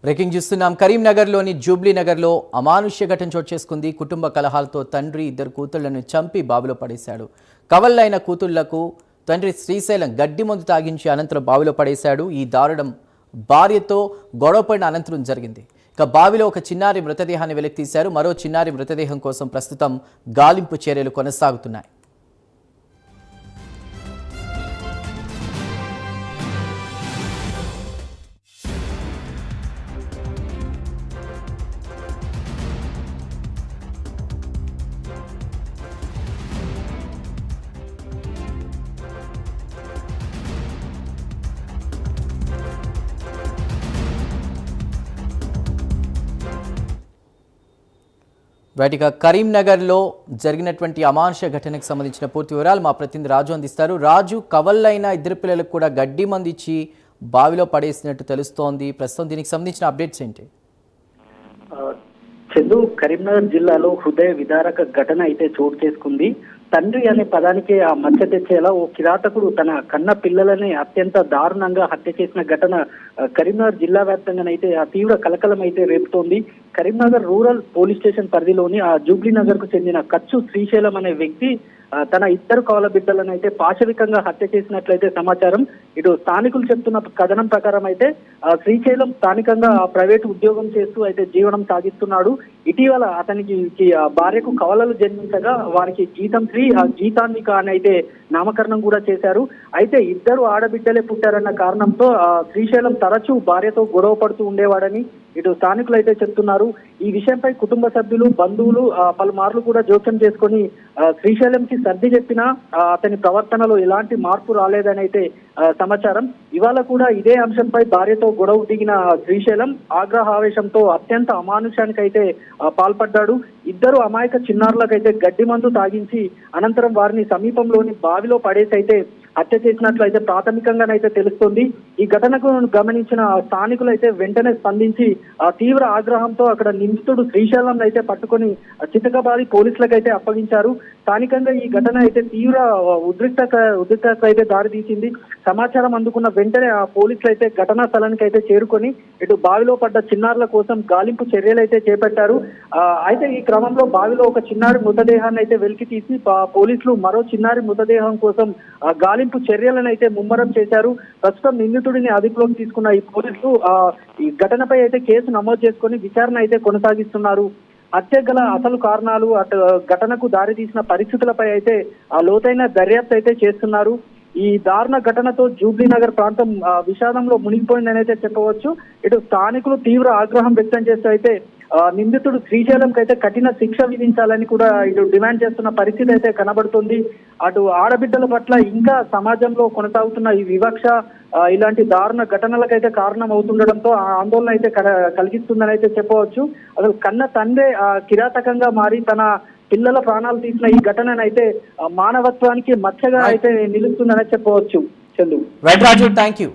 Breaking చూస్తున్నాం. కరీంనగర్లోని Jubilee నగర్లో అమానుష్య ఘటన చోటు చేసుకుంది. కుటుంబ కలహాలతో తండ్రి ఇద్దరు కూతుళ్లను చంపి బావిలో పడేశాడు. కవళ్ళైన కూతుళ్లకు తండ్రి శ్రీశైలం గడ్డి మందు తాగించి అనంతరం బావిలో పడేశాడు. ఈ దారుణం భార్యతో గొడవపడిన అనంతరం జరిగింది. ఇక బావిలో ఒక చిన్నారి మృతదేహాన్ని వెలికితీశారు. మరో చిన్నారి మృతదేహం కోసం ప్రస్తుతం గాలింపు చర్యలు కొనసాగుతున్నాయి. బయటిగా కరీంనగర్లో జరిగినటువంటి అమానుష ఘటనకు సంబంధించిన పూర్తి వివరాలు మా ప్రతినిధి రాజు అందిస్తారు. రాజు, కవళ్ళైన ఇద్దరు పిల్లలకు కూడా గడ్డి మందు ఇచ్చి బావిలో పడేసినట్టు తెలుస్తోంది. ప్రస్తుతం దీనికి సంబంధించిన అప్డేట్స్ ఏంటి? చందు, కరీంనగర్ జిల్లాలో హృదయ విదారక ఘటన అయితే చోటు చేసుకుంది. తండ్రి అనే పదానికి ఆ మచ్చ తెచ్చేలా ఓ కిరాతకుడు తన కన్న పిల్లలని అత్యంత దారుణంగా హత్య చేసిన ఘటన కరీంనగర్ జిల్లా వ్యాప్తంగానైతే ఆ తీవ్ర కలకలం అయితే రేపుతోంది. కరీంనగర్ రూరల్ పోలీస్ స్టేషన్ పరిధిలోని ఆ జూబ్లీ నగర్ కు చెందిన కచ్చు శ్రీశైలం అనే వ్యక్తి తన ఇద్దరు కవల బిడ్డలను అయితే పాశవికంగా హత్య చేసినట్లయితే సమాచారం. ఇటు స్థానికులు చెప్తున్న కథనం ప్రకారం అయితే శ్రీశైలం స్థానికంగా ప్రైవేట్ ఉద్యోగం చేస్తూ అయితే జీవనం సాగిస్తున్నాడు. ఇటీవల అతనికి భార్యకు కవలలు జన్మించగా వారికి జీతం శ్రీ ఆ జీతాన్నిక అని అయితే నామకరణం కూడా చేశారు. అయితే ఇద్దరు ఆడబిడ్డలే పుట్టారన్న కారణంతో శ్రీశైలం తరచూ భార్యతో గొడవ పడుతూ ఉండేవాడని ఇటు స్థానికులు అయితే చెప్తున్నారు. ఈ విషయంపై కుటుంబ సభ్యులు, బంధువులు పలుమార్లు కూడా జోక్యం చేసుకొని శ్రీశైలంకి సర్ది చెప్పినా అతని ప్రవర్తనలో ఎలాంటి మార్పు రాలేదని అయితే సమాచారం. ఇవాళ కూడా ఇదే అంశంపై భార్యతో గొడవ దిగిన శ్రీశైలం ఆగ్రహావేశంతో అత్యంత అమానుషానికి అయితే పాల్పడ్డాడు. ఇద్దరు అమాయక చిన్నారులకైతే గడ్డి మందు తాగించి అనంతరం వారిని సమీపంలోని బావిలో పడేసి అయితే హత్య చేసినట్లయితే ప్రాథమికంగానైతే తెలుస్తోంది. ఈ ఘటనకు గమనించిన స్థానికులు అయితే వెంటనే స్పందించి తీవ్ర ఆగ్రహంతో అక్కడ నిందితుడు శ్రీశైలం అయితే పట్టుకొని చితకబాది పోలీసులకైతే అప్పగించారు. స్థానికంగా ఈ ఘటన అయితే తీవ్ర ఉద్రిక్తత అయితే దారితీసింది. సమాచారం అందుకున్న వెంటనే ఆ పోలీసులు అయితే ఘటనా స్థలానికి అయితే చేరుకొని ఇటు బావిలో పడ్డ చిన్నారుల కోసం గాలింపు చర్యలు అయితే చేపట్టారు. అయితే ఈ క్రమంలో బావిలో ఒక చిన్నారి మృతదేహాన్ని అయితే వెలికి తీసి పోలీసులు మరో చిన్నారి మృతదేహం కోసం గాలింపు చర్యలను అయితే ముమ్మరం చేశారు. ప్రస్తుతం నిందితుడిని అదుపులోకి తీసుకున్న ఈ పోలీసులు ఈ ఘటనపై అయితే కేసు నమోదు చేసుకొని విచారణ అయితే కొనసాగిస్తున్నారు. హత్య గల అసలు కారణాలు, అటు ఘటనకు దారితీసిన పరిస్థితులపై అయితే లోతైన దర్యాప్తు అయితే చేస్తున్నారు. ఈ దారుణ ఘటనతో జూబ్లీ నగర్ ప్రాంతం విషాదంలో మునిగిపోయిందని అయితే చెప్పవచ్చు. ఇటు స్థానికులు తీవ్ర ఆగ్రహం వ్యక్తం చేస్తూ అయితే నిందితుడు శ్రీశైలంకి అయితే కఠిన శిక్ష విధించాలని కూడా ఇటు డిమాండ్ చేస్తున్న పరిస్థితి అయితే కనబడుతుంది. అటు ఆడబిడ్డల పట్ల ఇంకా సమాజంలో కొనసాగుతున్న ఈ వివక్ష ఇలాంటి దారుణ ఘటనలకైతే కారణం అవుతుండడంతో ఆందోళన అయితే కలిగిస్తుందని అయితే చెప్పవచ్చు. అసలు కన్న తండ్రి కిరాతకంగా మారి తన పిల్లల ప్రాణాలు తీసిన ఈ ఘటననైతే మానవత్వానికి మచ్చగా అయితే నిలుస్తుందని చెప్పవచ్చు. Chandu, right Raju, thank you.